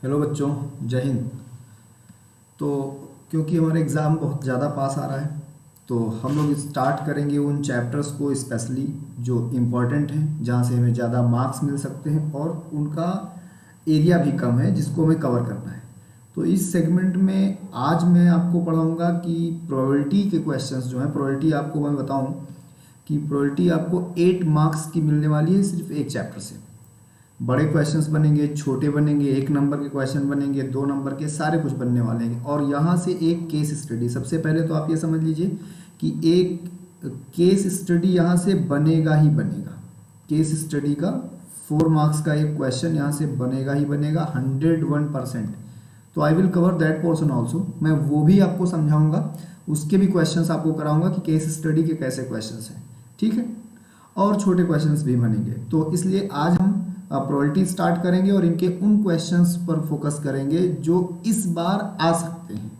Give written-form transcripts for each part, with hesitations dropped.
Hello बच्चों, जय हिंद। तो क्योंकि हमारा एग्ज़ाम बहुत ज़्यादा पास आ रहा है तो हम लोग स्टार्ट करेंगे उन चैप्टर्स को स्पेशली जो इम्पोर्टेंट हैं, जहाँ से हमें ज़्यादा मार्क्स मिल सकते हैं और उनका एरिया भी कम है जिसको हमें कवर करना है। तो इस सेगमेंट में आज मैं आपको पढ़ाऊँगा कि प्रोबेबिलिटी के क्वेश्चंस जो हैं, प्रोबेबिलिटी आपको मैं बताऊँ कि प्रोबेबिलिटी आपको 8 मार्क्स की मिलने वाली है सिर्फ एक चैप्टर से। बड़े क्वेश्चंस बनेंगे, छोटे बनेंगे, 1 नंबर के क्वेश्चन बनेंगे, 2 नंबर के, सारे कुछ बनने वाले हैं। और यहाँ से एक केस स्टडी, सबसे पहले तो आप ये समझ लीजिए कि एक केस स्टडी यहाँ से बनेगा ही बनेगा। केस स्टडी का 4 मार्क्स का एक क्वेश्चन यहाँ से बनेगा ही बनेगा 101%। तो I will cover that portion also, मैं वो भी आपको समझाऊंगा, उसके भी क्वेश्चंस आपको कराऊंगा कि केस स्टडी के कैसे क्वेश्चंस हैं, ठीक है। और छोटे क्वेश्चंस भी बनेंगे। तो इसलिए आज हम प्रोबेबिलिटी स्टार्ट करेंगे और इनके उन क्वेश्चंस पर फोकस करेंगे जो इस बार आ सकते हैं।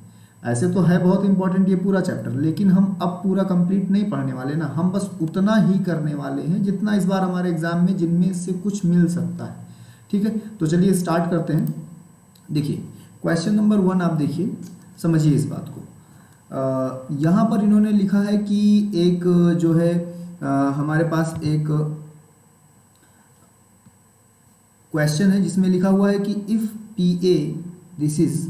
ऐसे तो है बहुत इंपॉर्टेंट ये पूरा चैप्टर, लेकिन हम अब पूरा कंप्लीट नहीं पढ़ने वाले ना, हम बस उतना ही करने वाले हैं जितना इस बार हमारे एग्जाम में, जिनमें से कुछ मिल सकता है, ठीक है। तो चलिए स्टार्ट करते हैं। देखिए क्वेश्चन नंबर 1 आप देखिए, समझिए इस बात को। यहाँ पर इन्होंने लिखा है कि एक जो है हमारे पास एक क्वेश्चन है जिसमें लिखा हुआ है कि if P A this is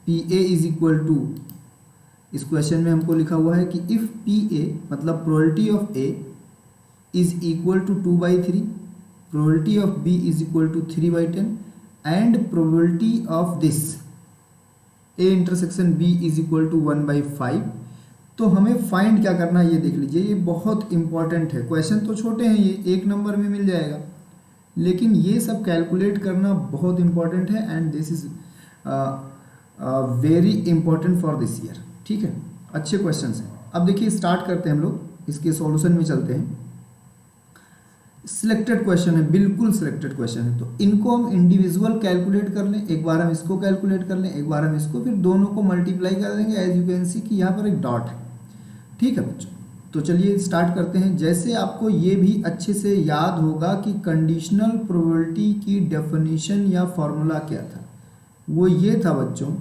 P A is equal to, इस क्वेश्चन में हमको लिखा हुआ है कि इफ पी ए मतलब probability of A is equal to 2/3, probability of B is equal to 3/10 and probability of this A intersection B is equal to 1/5। तो हमें फाइंड क्या करना है ये देख लीजिए, ये बहुत इंपॉर्टेंट है। क्वेश्चन तो छोटे हैं, ये 1 नंबर में मिल जाएगा, लेकिन ये सब कैलकुलेट करना बहुत इंपॉर्टेंट है and this is very important for this year, ठीक है। अच्छे क्वेश्चंस हैं। अब देखिए स्टार्ट करते हैं हम लोग, इसके सॉल्यूशन में चलते हैं। सिलेक्टेड क्वेश्चन है, बिल्कुल सिलेक्टेड क्वेश्चन है, तो इनको हम इंडिविजुअल कैलकुलेट कर लें। एक बार हम इसको कैलकुलेट कर लें, एक बार हम इसको, फिर दोनों को मल्टीप्लाई कर देंगे। एज यू कैन सी कि यहाँ पर एक डॉट है, ठीक है बच्चों। तो चलिए स्टार्ट करते हैं। जैसे आपको ये भी अच्छे से याद होगा कि कंडीशनल प्रोबेबिलिटी की डेफिनेशन या फॉर्मूला क्या था, वो ये था बच्चों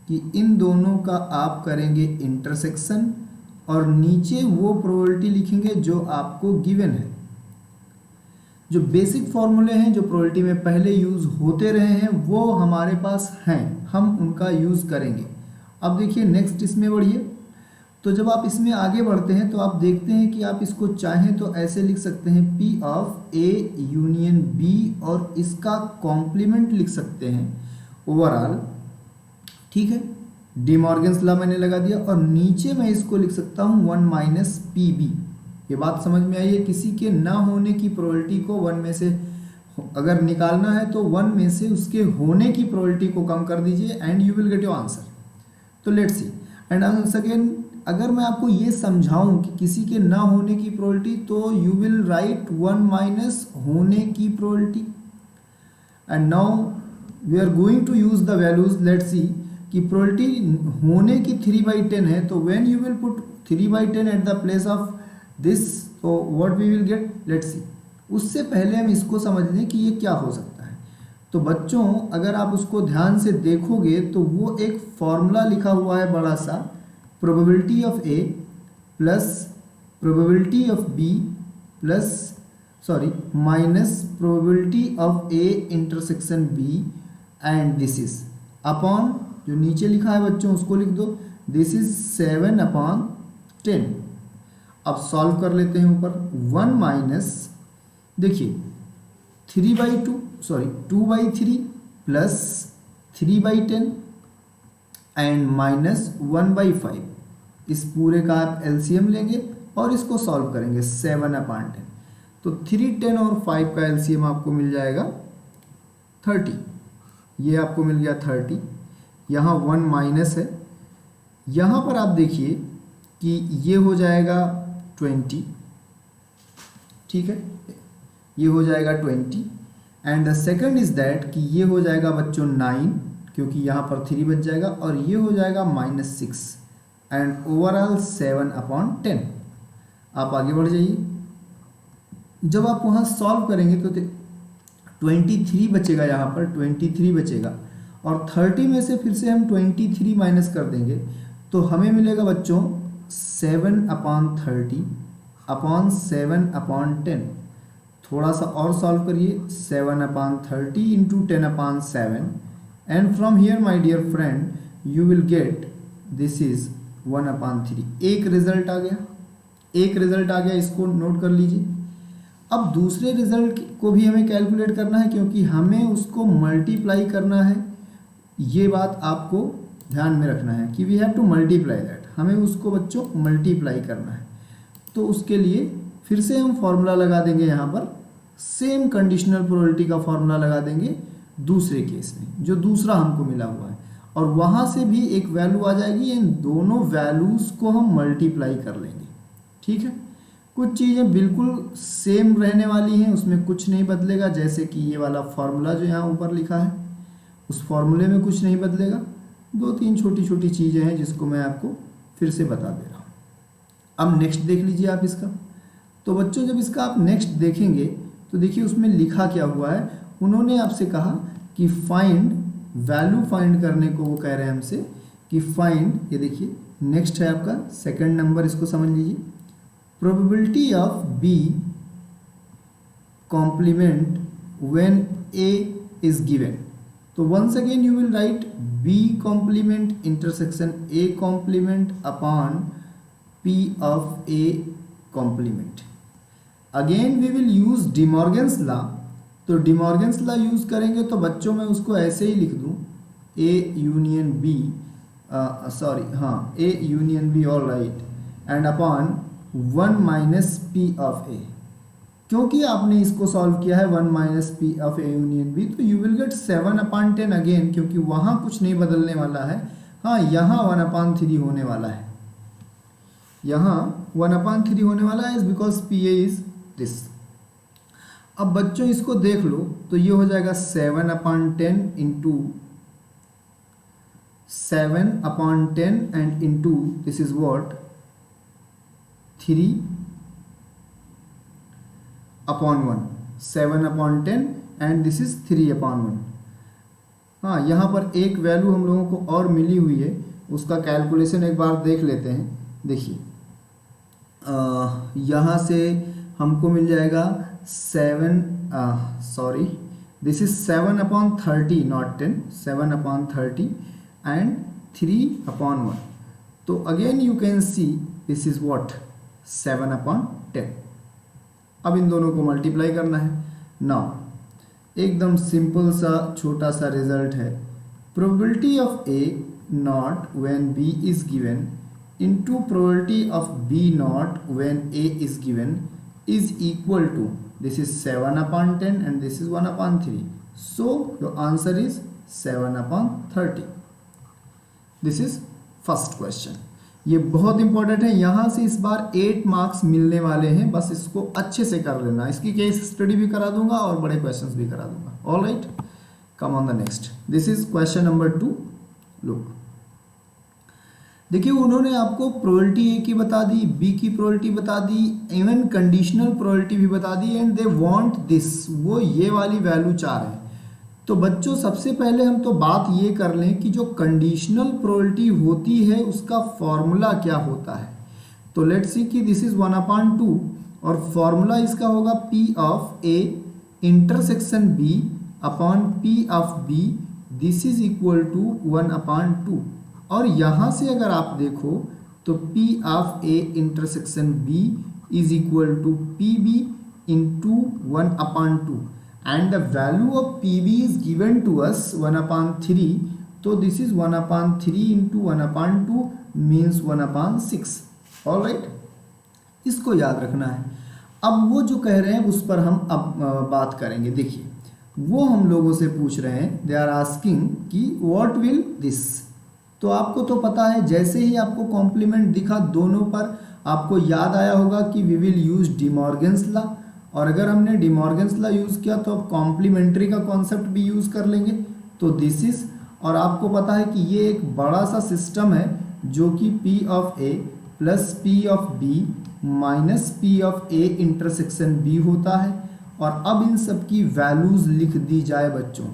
कि इन दोनों का आप करेंगे इंटरसेक्शन और नीचे वो प्रोबेबिलिटी लिखेंगे जो आपको गिवन है। जो बेसिक फॉर्मूले हैं जो प्रोबेबिलिटी में पहले यूज़ होते रहे हैं वो हमारे पास हैं, हम उनका यूज़ करेंगे। अब देखिए नेक्स्ट इसमें बढ़िए। तो जब आप इसमें आगे बढ़ते हैं तो आप देखते हैं कि आप इसको चाहें तो ऐसे लिख सकते हैं P of A union B, और इसका कॉम्प्लीमेंट लिख सकते हैं ओवरऑल, ठीक है। डी मॉर्गन्स लॉ मैंने लगा दिया और नीचे मैं इसको लिख सकता हूँ 1 माइनस PB। ये बात समझ में आई है? किसी के ना होने की प्रोबेबिलिटी को 1 में से अगर निकालना है तो 1 में से उसके होने की प्रोबेबिलिटी को कम कर दीजिए and you will get your answer. तो let's see and also again, अगर मैं आपको ये समझाऊं कि किसी के ना होने की प्रोबेबिलिटी, तो यू विल राइट 1 माइनस होने की probability. And now we are going to use the values. Let's see कि प्रोबेबिलिटी होने की 3/10 है, तो when you will put 3/10 at the place of this, तो what we will get, let's see. उससे पहले हम इसको समझ लें कि ये क्या हो सकता है। तो बच्चों अगर आप उसको ध्यान से देखोगे तो वो एक फॉर्मूला लिखा हुआ है बड़ा सा, probability of A plus probability of B plus minus probability of A intersection B and this is upon, जो नीचे लिखा है बच्चों उसको लिख दो, दिस इज 7/10। अब सॉल्व कर लेते हैं ऊपर। 1 माइनस, देखिए 2/3 प्लस 3/10 एंड माइनस 1/5। इस पूरे का आप एलसीएम लेंगे और इसको सॉल्व करेंगे 7/10। तो 3, 10 और 5 का एलसीएम आपको मिल जाएगा 30। ये आपको मिल गया 30। यहाँ 1 माइनस है, यहाँ पर आप देखिए कि ये हो जाएगा 20, ठीक है, ये हो जाएगा 20 and the second is that कि ये हो जाएगा बच्चों 9, क्योंकि यहाँ पर 3 बच जाएगा, और ये हो जाएगा -6 एंड ओवरऑल 7/10। आप आगे बढ़ जाइए। जब आप वहाँ सॉल्व करेंगे तो 23 बचेगा, यहाँ पर 23 बचेगा, और 30 में से फिर से हम 23 माइनस कर देंगे तो हमें मिलेगा बच्चों 7/30 अपॉन 7/10। थोड़ा सा और सॉल्व करिए, 7/30 into 10/7, and from here my dear friend you will get this is 1/3। एक रिजल्ट आ गया, एक रिजल्ट आ गया, इसको नोट कर लीजिए। अब दूसरे रिजल्ट को भी हमें कैलकुलेट करना है क्योंकि हमें उसको मल्टीप्लाई करना है। ये बात आपको ध्यान में रखना है कि we have to multiply that, हमें उसको बच्चों मल्टीप्लाई करना है। तो उसके लिए फिर से हम फॉर्मूला लगा देंगे, यहाँ पर सेम कंडीशनल प्रोबेबिलिटी का फॉर्मूला लगा देंगे दूसरे केस में जो दूसरा हमको मिला हुआ है, और वहाँ से भी एक वैल्यू आ जाएगी, इन दोनों वैल्यूज़ को हम मल्टीप्लाई कर लेंगे। ठीक है, कुछ चीज़ें बिल्कुल सेम रहने वाली हैं, उसमें कुछ नहीं बदलेगा, जैसे कि ये वाला फॉर्मूला जो यहाँ ऊपर लिखा है उस फॉर्मूले में कुछ नहीं बदलेगा। 2-3 छोटी छोटी चीज़ें हैं जिसको मैं आपको फिर से बता दे रहा हूँ। अब नेक्स्ट देख लीजिए आप इसका। तो बच्चों जब इसका आप नेक्स्ट देखेंगे तो देखिए उसमें लिखा क्या हुआ है। उन्होंने आपसे कहा कि फाइंड, वैल्यू फाइंड करने को वो कह रहे हैं हमसे कि फाइंड, ये देखिए नेक्स्ट है आपका सेकंड नंबर, इसको समझ लीजिए। Probability of B complement when A is given. तो once again you will write B complement intersection A complement upon P of A complement. Again we will use De Morgan's law. तो De Morgan's law use करेंगे तो बच्चों मैं उसको ऐसे ही लिख दूं, A union B, A union B, all right, and upon 1 minus P of A. क्योंकि आपने इसको सॉल्व किया है 1 minus P of A union B, तो यू विल गेट 7/10 अगेन, क्योंकि वहाँ कुछ नहीं बदलने वाला है। हाँ, यहाँ 1/3 होने वाला है, यहाँ 1/3 होने वाला है, is because P A is this. अब बच्चों इसको देख लो तो ये हो जाएगा 7/10 into 7/10 and into this is what 3/1, 7/10 and this is 3/1। हाँ, यहाँ पर एक वैल्यू हम लोगों को और मिली हुई है, उसका कैलकुलेशन एक बार देख लेते हैं। देखिए यहाँ से हमको मिल जाएगा दिस इज 7/30 नॉट 10, 7/30 एंड 3/1। तो again you can see this is what 7/10। अब इन दोनों को मल्टीप्लाई करना है। नाउ एकदम सिंपल सा छोटा सा रिजल्ट है, probability of A not when B is given into probability of B naught when A is given is equal to, this is 7/10 and this is 1/3. So your answer is 7/30. This is first question. ये बहुत important है, यहाँ से इस बार 8 marks मिलने वाले हैं, बस इसको अच्छे से कर लेना। इसकी केस स्टडी भी करा दूंगा और बड़े क्वेश्चंस भी करा दूंगा। All right, come on the next. This is question number 2। Look, देखिए उन्होंने आपको प्रोबेबिलिटी ए की बता दी, बी की प्रोबेबिलिटी बता दी, इवन कंडीशनल प्रोबेबिलिटी भी बता दी, एंड दे वांट दिस, वो ये वाली वैल्यू चाह रहे हैं। तो बच्चों सबसे पहले हम तो बात ये कर लें कि जो कंडीशनल प्रोबेबिलिटी होती है उसका फॉर्मूला क्या होता है। तो लेट्स सी कि दिस इज 1/2 और फॉर्मूला इसका होगा P of A intersection B upon P of B, this is equal to 1/2। और यहाँ से अगर आप देखो तो P of A intersection B is equal to PB into 1/2 and the value of PB is given to us 1/3। तो this is 1/3 into 1/2 means 1/6। All right, इसको याद रखना है। अब वो जो कह रहे हैं उस पर हम अब बात करेंगे। देखिए वो हम लोगों से पूछ रहे हैं, दे आर आस्किंग कि व्हाट विल दिस। तो आपको तो पता है, जैसे ही आपको कॉम्प्लीमेंट दिखा दोनों पर, आपको याद आया होगा कि we will use De Morgan's law, और अगर हमने डिमॉर्गन्स लॉ यूज़ किया तो अब कॉम्प्लीमेंट्री का कॉन्सेप्ट भी यूज़ कर लेंगे। तो दिस इज, और आपको पता है कि ये एक बड़ा सा सिस्टम है जो कि P of A plus P of B minus P of A intersection B होता है, और अब इन सब की वैल्यूज लिख दी जाए बच्चों।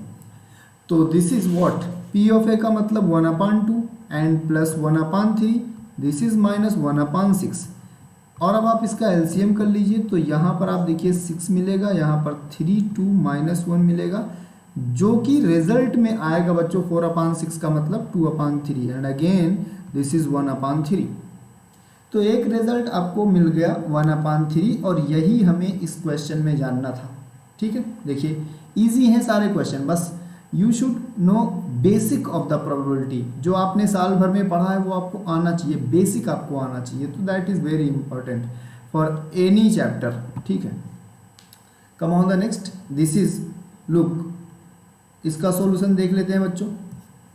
तो this is what, P of A का मतलब 1/2 and plus 1/3, this is minus 1/6। और अब आप इसका एलसीएम कर लीजिए, तो यहाँ पर आप देखिए 6 मिलेगा, यहाँ पर 3 2 -1 मिलेगा, जो कि रिजल्ट में आएगा बच्चों 4/6 का मतलब 2/3 एंड अगेन दिस इज 1/3। तो एक रिजल्ट आपको मिल गया 1/3 और यही हमें इस क्वेश्चन में जानना था। ठीक है, देखिए इजी हैं सारे क्वेश्चन, बस you should know basic of the probability. जो आपने साल भर में पढ़ा है वो आपको आना चाहिए, बेसिक आपको आना चाहिए, तो that is very important for any chapter. ठीक है, कम on the next, this is look, इसका सॉल्यूशन देख लेते हैं बच्चों।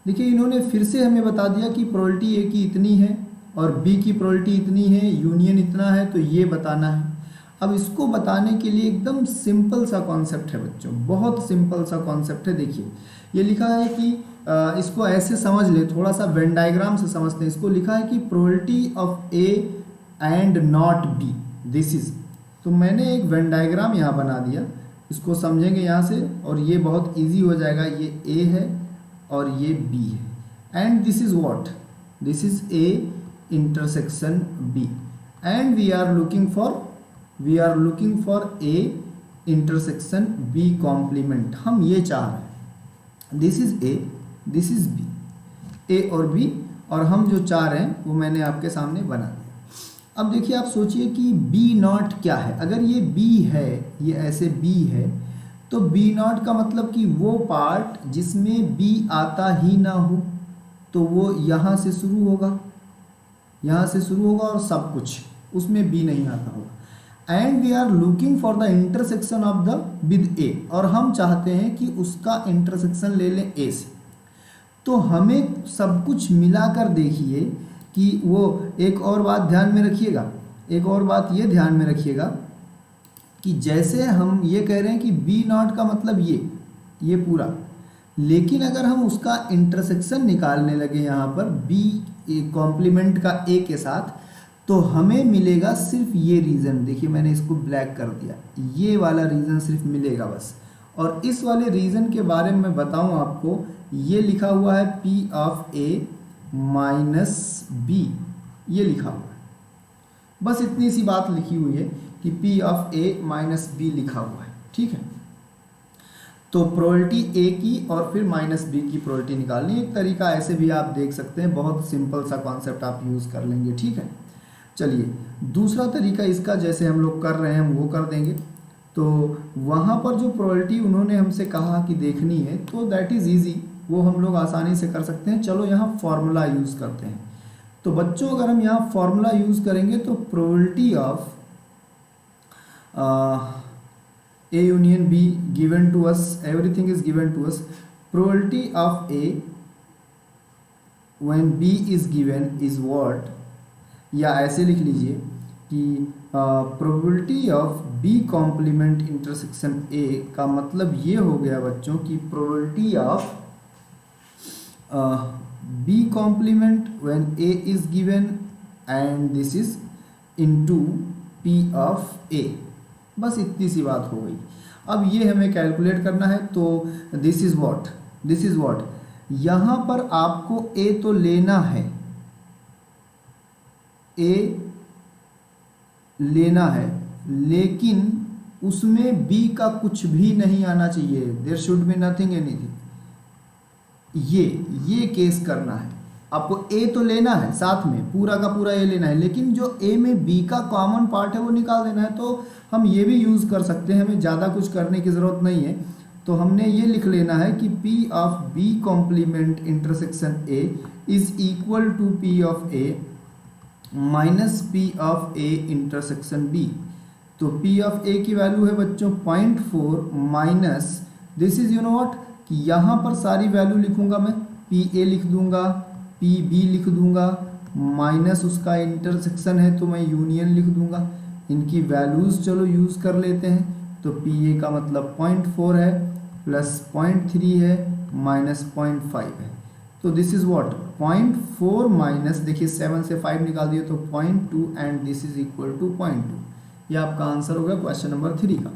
देखिए इन्होंने फिर से हमें बता दिया कि प्रोबेबिलिटी ए की इतनी है और बी की प्रोबेबिलिटी इतनी है, यूनियन इतना है, तो ये बताना है। अब इसको बताने के लिए एकदम सिंपल सा कॉन्सेप्ट है बच्चों, बहुत सिंपल सा कॉन्सेप्ट है। देखिए ये लिखा है कि इसको ऐसे समझ ले, थोड़ा सा वेन डायग्राम से समझते हैं। इसको लिखा है कि probability of A and not be, this is, तो मैंने एक वेन डायग्राम यहाँ बना दिया, इसको समझेंगे यहाँ से और ये बहुत इजी हो जाएगा। ये ए है और ये बी है and this is what, this is A intersection B and we are looking for A intersection B complement. हम ये चाह रहे हैं, this is A, this is B, A और बी, और हम जो चाह रहे हैं वो मैंने आपके सामने बना दिया। अब देखिए आप सोचिए कि बी नॉट क्या है। अगर ये बी है, ये ऐसे बी है, तो बी नॉट का मतलब कि वो पार्ट जिसमें बी आता ही ना हो, तो वो यहाँ से शुरू होगा, यहाँ से शुरू होगा और सब कुछ उसमें बी नहीं आता होगा। And we are looking for the intersection of the with A, और हम चाहते हैं कि उसका इंटरसेक्शन ले लें ए से। तो हमें सब कुछ मिलाकर देखिए कि वो, एक और बात ध्यान में रखिएगा, एक और बात ये ध्यान में रखिएगा कि जैसे हम ये कह रहे हैं कि बी नॉट का मतलब ये पूरा, लेकिन अगर हम उसका इंटरसेक्शन निकालने लगे यहाँ पर बी कॉम्प्लीमेंट का ए के साथ, तो हमें मिलेगा सिर्फ ये रीजन। देखिए मैंने इसको ब्लैक कर दिया, ये वाला रीजन सिर्फ मिलेगा बस। और इस वाले रीजन के बारे में बताऊं आपको, ये लिखा हुआ है P of A minus B, ये लिखा हुआ है, बस इतनी सी बात लिखी हुई है कि P of A minus B लिखा हुआ है। ठीक है, तो प्रोबेबिलिटी ए की और फिर माइनस बी की प्रोबेबिलिटी निकालनी। एक तरीका ऐसे भी आप देख सकते हैं, बहुत सिंपल सा कॉन्सेप्ट आप यूज़ कर लेंगे। ठीक है, चलिए दूसरा तरीका इसका जैसे हम लोग कर रहे हैं हम वो कर देंगे। तो वहाँ पर जो प्रोबेबिलिटी उन्होंने हमसे कहा कि देखनी है, तो दैट इज़ ईजी, वो हम लोग आसानी से कर सकते हैं। चलो यहाँ फॉर्मूला यूज़ करते हैं। तो बच्चों अगर हम यहाँ फॉर्मूला यूज़ करेंगे तो probability of A union B given to us, everything is given to us, probability of A when B is given is what, या ऐसे लिख लीजिए कि probability of B complement intersection A का मतलब ये हो गया बच्चों कि probability of B complement when A is given and this is into P of A, बस इतनी सी बात हो गई। अब ये हमें कैलकुलेट करना है, तो दिस इज़ व्हाट, यहाँ पर आपको ए तो लेना है, ए लेना है, लेकिन उसमें बी का कुछ भी नहीं आना चाहिए, there should be nothing anything. ये केस करना है आपको। ए तो लेना है, साथ में पूरा का पूरा ए लेना है, लेकिन जो ए में बी का कॉमन पार्ट है वो निकाल देना है। तो हम ये भी यूज़ कर सकते हैं, हमें ज़्यादा कुछ करने की ज़रूरत नहीं है। तो हमने ये लिख लेना है कि P of B complement intersection A is equal to P of A minus P of A intersection B। तो P ऑफ A की वैल्यू है बच्चों 0.4 minus, this is you know what, कि यहाँ पर सारी वैल्यू लिखूंगा मैं, PA लिख दूंगा, PB लिख दूंगा, माइनस उसका इंटरसेक्शन है तो मैं यूनियन लिख दूंगा। इनकी वैल्यूज़ चलो यूज़ कर लेते हैं। तो PA का मतलब 0.4 है, प्लस 0.3 है, माइनस 0.5 है। तो दिस इज़ व्हाट, 0.4 माइनस, देखिए 7 से 5 निकाल दिए तो 0.2 and this is equal to 0.2। ये आपका आंसर होगा क्वेश्चन नंबर 3 का।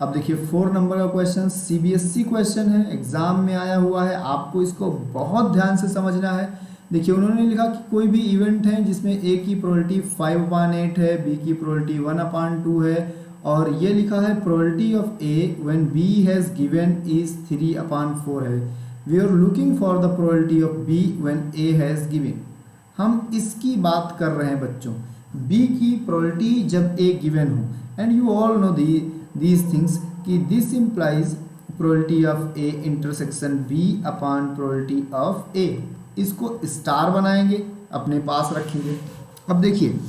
अब देखिए 4 नंबर का क्वेश्चन सीबीएसई क्वेश्चन है, एग्जाम में आया हुआ है, आपको इसको बहुत ध्यान से समझना है। देखिए उन्होंने लिखा कि कोई भी इवेंट है जिसमें ए की प्रोबेबिलिटी 5/8 है, बी की प्रोबेबिलिटी 1/2 है, और ये लिखा है probability of A when B has given is 3/4 है। We are looking for the probability of B when A has given. हम इसकी बात कर रहे हैं बच्चों, बी की प्रोबेबिलिटी जब ए गिवन हो, and you all know these things कि this implies probability of A intersection B upon probability of A। इसको स्टार बनाएंगे, अपने पास रखेंगे। अब देखिए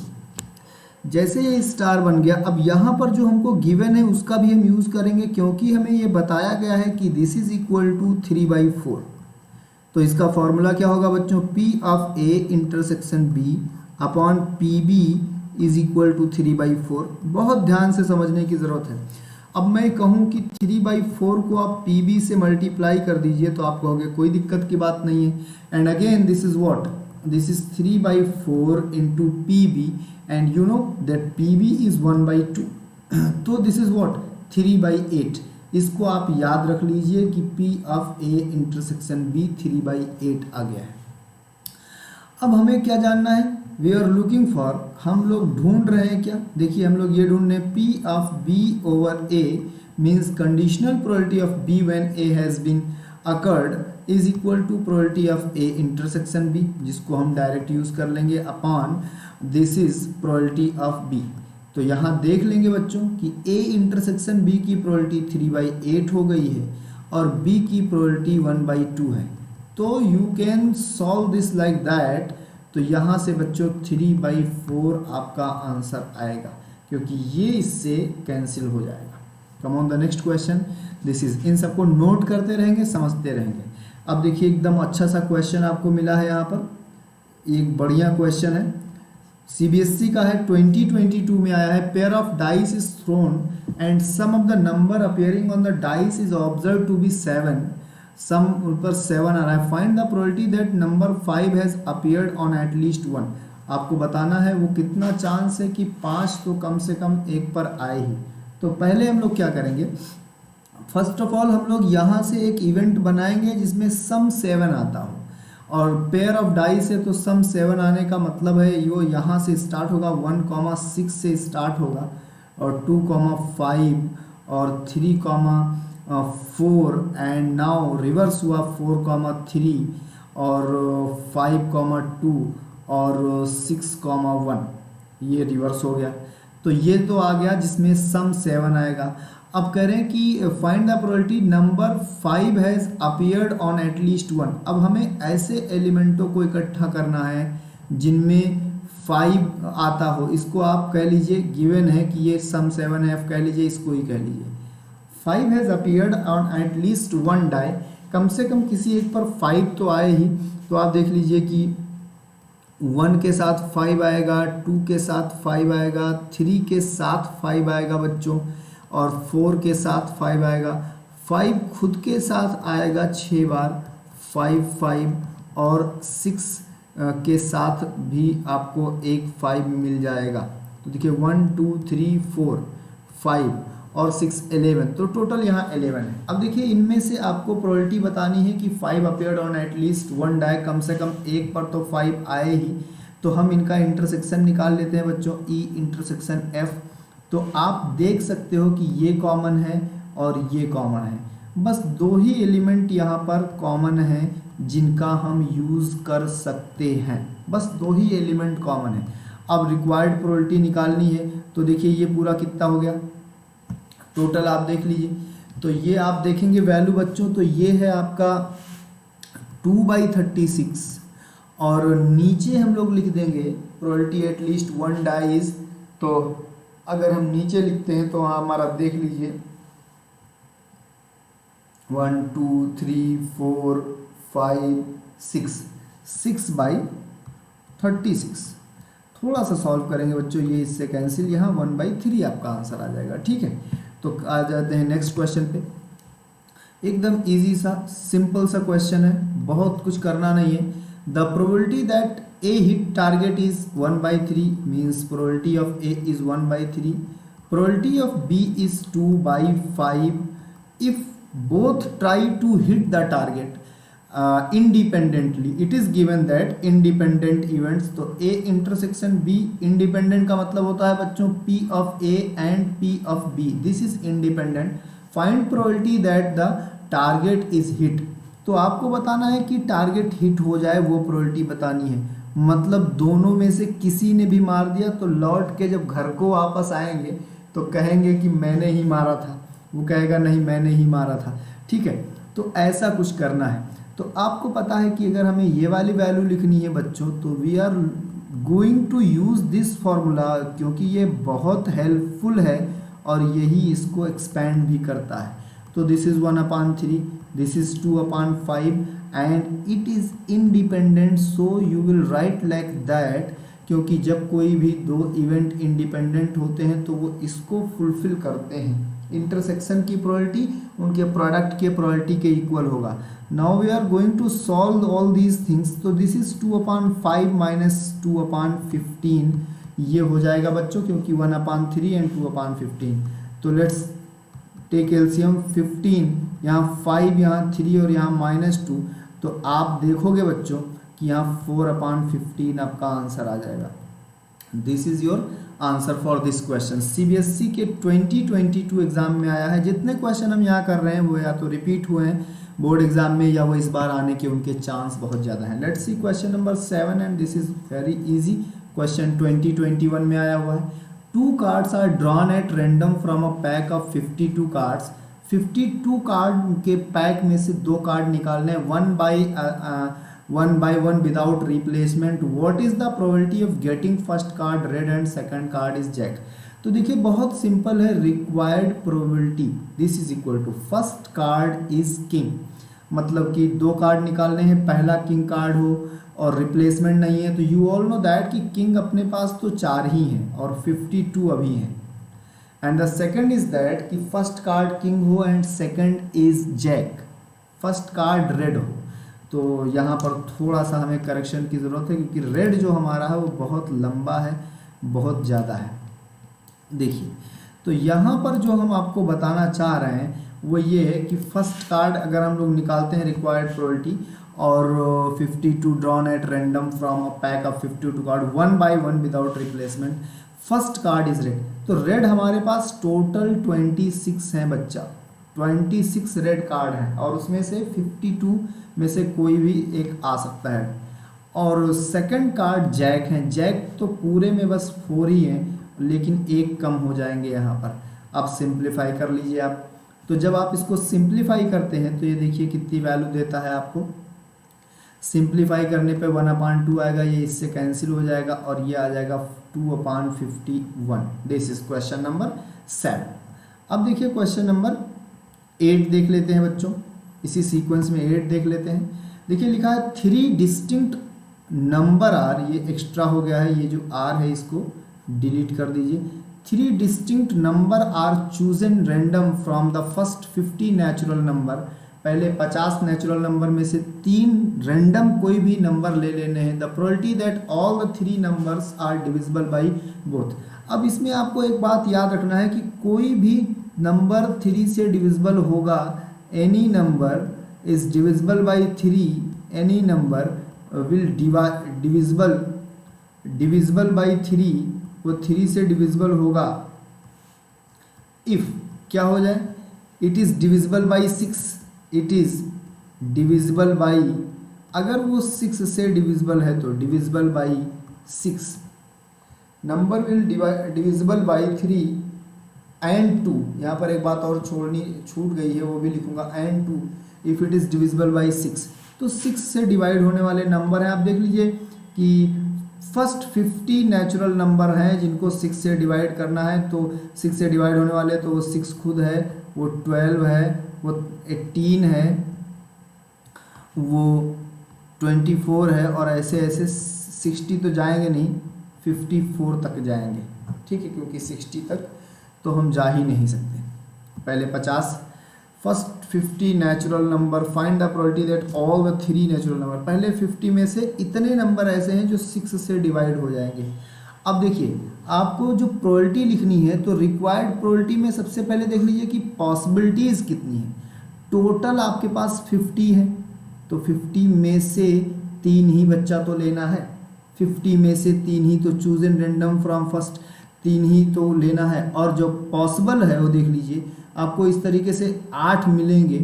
जैसे ये स्टार बन गया, अब यहाँ पर जो हमको गिवन है उसका भी हम यूज़ करेंगे, क्योंकि हमें ये बताया गया है कि दिस इज इक्वल टू 3/4। तो इसका फॉर्मूला क्या होगा बच्चों, P of A intersection B upon PB is equal to 3/4। बहुत ध्यान से समझने की ज़रूरत है। अब मैं कहूँ कि 3/4 को आप PB से मल्टीप्लाई कर दीजिए तो आप कहोगे कोई दिक्कत की बात नहीं है। And again this is what, this is 3/4 into PB, and you know that PB is 1/2। तो दिस इज व्हाट 3/8। इसको आप याद रख लीजिए कि P of A intersection B 3/8 आ गया है। अब हमें क्या जानना है, वी आर लुकिंग फॉर, हम लोग ढूंढ रहे हैं क्या, देखिए हम लोग ये ढूंढ रहे हैं P of B over A means conditional probability of B when A has been occurred is equal to probability of A intersection B, जिसको हम डायरेक्ट यूज कर लेंगे upon this is probability of B। तो यहाँ देख लेंगे बच्चों कि A इंटरसेक्शन B की प्रोबेबिलिटी 3/8 हो गई है और B की प्रोबेबिलिटी 1/2 है। तो you can solve this like that. तो यहाँ से बच्चों 3/4 आपका आंसर आएगा, क्योंकि ये इससे कैंसिल हो जाएगा। Come on the next question, this is, इन सबको नोट करते रहेंगे, समझते रहेंगे। अब देखिए एकदम अच्छा सा क्वेश्चन आपको मिला है यहाँ पर, एक बढ़िया क्वेश्चन है, सीबीएसई का है, 2022 में आया है। Pair of dice is thrown and sum of the number appearing on the dice is observe to be 7। Sum ऊपर 7 आ रहा है। Find the probability that number 5 has appeared on at least 1। आपको बताना है वो कितना चांस है कि 5 तो कम से कम एक पर आए ही। तो पहले हम लोग क्या करेंगे, फर्स्ट ऑफ ऑल हम लोग यहाँ से एक इवेंट बनाएंगे जिसमें सम 7 आता हो, और पेयर ऑफ डाइस है तो सम 7 आने का मतलब है वो यहाँ से स्टार्ट होगा, 1,6 से स्टार्ट होगा, और 2,5 और 3,4 एंड नाउ रिवर्स हुआ 4,3 और 5,2 और 6,1, ये रिवर्स हो गया। तो ये तो आ गया जिसमें सम 7 आएगा। अब करें कि find the probability number 5 has appeared on at least 1। अब हमें ऐसे एलिमेंटों को इकट्ठा करना है जिनमें 5 आता हो। इसको आप कह लीजिए गिवन है कि ये सम 7 है, कह लीजिए इसको ही कह लीजिए 5 has appeared on at least 1 die. कम से कम किसी एक पर 5 तो आए ही। तो आप देख लीजिए कि 1 के साथ 5 आएगा, 2 के साथ 5 आएगा, 3 के साथ 5 आएगा बच्चों, और 4 के साथ 5 आएगा। 5 खुद के साथ आएगा 6 बार, 5 और 6 के साथ भी आपको एक 5 मिल जाएगा। तो देखिए 1 2 3 4 5 और 6 11, तो टोटल यहाँ 11 है। अब देखिए इनमें से आपको प्रोबेबिलिटी बतानी है कि 5 अपीयर्ड ऑन एटलीस्ट 1 डाई, कम से कम एक पर तो 5 आए ही। तो हम इनका इंटरसेक्शन निकाल लेते हैं बच्चों, ई इंटरसेक्शन एफ। तो आप देख सकते हो कि ये कॉमन है और ये कॉमन है, बस 2 ही एलिमेंट यहाँ पर कॉमन है जिनका हम यूज़ कर सकते हैं, बस 2 ही एलिमेंट कॉमन है। अब रिक्वायर्ड प्रोबेबिलिटी निकालनी है, तो देखिए ये पूरा कितना हो गया टोटल, आप देख लीजिए। तो ये आप देखेंगे वैल्यू बच्चों, तो ये है आपका 2/36, और नीचे हम लोग लिख देंगे प्रोबेबिलिटी एटलीस्ट 1 डाइज। तो अगर हम नीचे लिखते हैं तो हमारा देख लीजिए 1 2 3 4 5 6/36। थोड़ा सा सॉल्व करेंगे बच्चों, ये इससे कैंसिल, यहाँ 1/3 आपका आंसर आ जाएगा। ठीक है, तो आ जाते हैं नेक्स्ट क्वेश्चन पे। एकदम इजी सा सिंपल सा क्वेश्चन है, बहुत कुछ करना नहीं है। The probability that A hit target is 1/3 means probability of A is 1/3 probability of B is 2/5 if both try to hit the target independently it is given that independent events, तो A intersection B, independent का मतलब होता है बच्चों P of A and P of B, this is independent. Find probability that the target is hit, तो आपको बताना है कि टारगेट हिट हो जाए वो प्रोबेबिलिटी बतानी है। मतलब दोनों में से किसी ने भी मार दिया तो लौट के जब घर को वापस आएंगे तो कहेंगे कि मैंने ही मारा था, वो कहेगा नहीं मैंने ही मारा था, ठीक है। तो ऐसा कुछ करना है। तो आपको पता है कि अगर हमें ये वाली वैल्यू लिखनी है बच्चों तो we are going to use this formula, क्योंकि ये बहुत हेल्पफुल है और यही इसको एक्सपेंड भी करता है। तो this is 1/3, this is 2/5 and it is independent, so you will right like that, क्योंकि जब कोई भी दो इवेंट इंडिपेंडेंट होते हैं तो वो इसको फुलफिल करते हैं। इंटरसेक्शन की प्रोबेबिलिटी उनके प्रोडक्ट के प्रोबेबिलिटी के इक्वल होगा। Now we are going to solve all these things, तो दिस इज 2/5 माइनस 2/15 ये हो जाएगा बच्चों, क्योंकि 1/3 एंड 2/15। तो लेट्स टेक एलसीएम 15, यहाँ 5, यहाँ 3 और यहाँ -2, तो आप देखोगे बच्चों कि यहाँ 4/15 आपका आंसर आ जाएगा। This is your answer for this question. CBSE के 2022 एग्जाम में आया है। जितने क्वेश्चन हम यहाँ कर रहे हैं वो या तो रिपीट हुए हैं बोर्ड एग्जाम में या वो इस बार आने के उनके चांस बहुत ज़्यादा हैं। Let's see question number 7 and this is very easy question, 2021 में आया हुआ है। 2 cards are drawn at random from a pack of 52 cards. 52 card के पैक में से 2 कार्ड निकालने, one by one without replacement. What is the probability of getting first card red and second card is jack? तो देखिए बहुत simple है, required probability this is equal to first card is king, मतलब कि 2 card निकालने हैं, पहला king card हो और रिप्लेसमेंट नहीं है, तो यू ऑल नो दैट कि किंग अपने पास तो 4 ही हैं और 52 अभी हैं। And the second is that कि फर्स्ट कार्ड किंग हो and second is jack, first card red हो। तो यहाँ पर थोड़ा सा हमें करेक्शन की ज़रूरत है, क्योंकि रेड जो हमारा है वो बहुत लंबा है, बहुत ज़्यादा है। देखिए तो यहाँ पर जो हम आपको बताना चाह रहे हैं वो ये है कि फर्स्ट कार्ड अगर हम लोग निकालते हैं रिक्वायर्ड प्रोबेबिलिटी और 52 drawn at random from a pack of 52 card 1 by 1 without replacement, first card is red. तो रेड हमारे पास टोटल 26 हैं बच्चा, 26 रेड कार्ड हैं और उसमें से 52 में से कोई भी एक आ सकता है। और सेकंड कार्ड जैक हैं, जैक तो पूरे में बस 4 ही हैं, लेकिन एक कम हो जाएंगे यहाँ पर। अब सिंप्लीफाई कर लीजिए आप, तो जब आप इसको सिंप्लीफाई करते हैं तो ये देखिए कितनी वैल्यू देता है आपको। सिंप्लीफाई करने पे 1/2 आएगा, ये इससे कैंसिल हो जाएगा और ये आ जाएगा 2/51। This is question number 7। अब देखिए क्वेश्चन नंबर 8 देख लेते हैं बच्चों, इसी सीक्वेंस में 8 देख लेते हैं। देखिए लिखा है 3 डिस्टिंक्ट नंबर आर, ये एक्स्ट्रा हो गया है, ये जो आर है इसको डिलीट कर दीजिए। 3 distinct number are chosen random from the first 50 natural number. पहले 50 नेचुरल नंबर में से 3 रैंडम कोई भी नंबर ले लेने हैं। The probability that all the 3 numbers are divisible by both. अब इसमें आपको एक बात याद रखना है कि कोई भी नंबर 3 से डिविजिबल होगा, any number is divisible by 3, any number will divisible by 3, वो 3 से डिविजिबल होगा इफ क्या हो जाए, it is divisible by 6, it is divisible by, अगर वो 6 से डिविजिबल है तो divisible by 6, number will divisible by 3 and 2। यहाँ पर एक बात और छूट गई है, वो भी लिखूंगा and 2 if it is divisible by 6। तो 6 से डिवाइड होने वाले नंबर हैं, आप देख लीजिए कि फर्स्ट 50 नेचुरल नंबर हैं जिनको 6 से डिवाइड करना है, तो 6 से डिवाइड होने वाले, तो वो 6 खुद है, वो 12 है, वो 18 है, वो 24 है, और ऐसे ऐसे 60 तो जाएंगे नहीं, 54 तक जाएंगे, ठीक है, क्योंकि 60 तक तो हम जा ही नहीं सकते। पहले 50, first 50 natural number, find the probability that all the 3 natural number. पहले 50 में से इतने नंबर ऐसे हैं जो 6 से डिवाइड हो जाएंगे। अब देखिए आपको जो प्रोबेबिलिटी लिखनी है तो रिक्वायर्ड प्रोबेबिलिटी में सबसे पहले देख लीजिए कि पॉसिबिलिटीज़ कितनी है। टोटल आपके पास 50 है, तो 50 में से 3 ही बच्चा तो लेना है, 50 में से 3 ही, तो choose and random from first 3 ही तो लेना है। और जो पॉसिबल है वो देख लीजिए आपको इस तरीके से 8 मिलेंगे,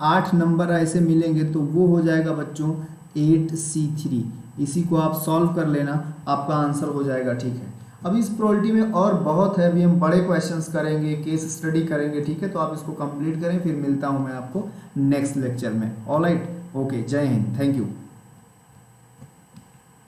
8 नंबर ऐसे मिलेंगे, तो वो हो जाएगा बच्चों 8C3। इसी को आप सॉल्व कर लेना, आपका आंसर हो जाएगा। ठीक है, अब इस प्रोबेबिलिटी में और बहुत है, अभी हम बड़े क्वेश्चंस करेंगे, केस स्टडी करेंगे। ठीक है, तो आप इसको कंप्लीट करें, फिर मिलता हूं मैं आपको नेक्स्ट लेक्चर में। ऑलराइट, ओके, जय हिंद, थैंक यू।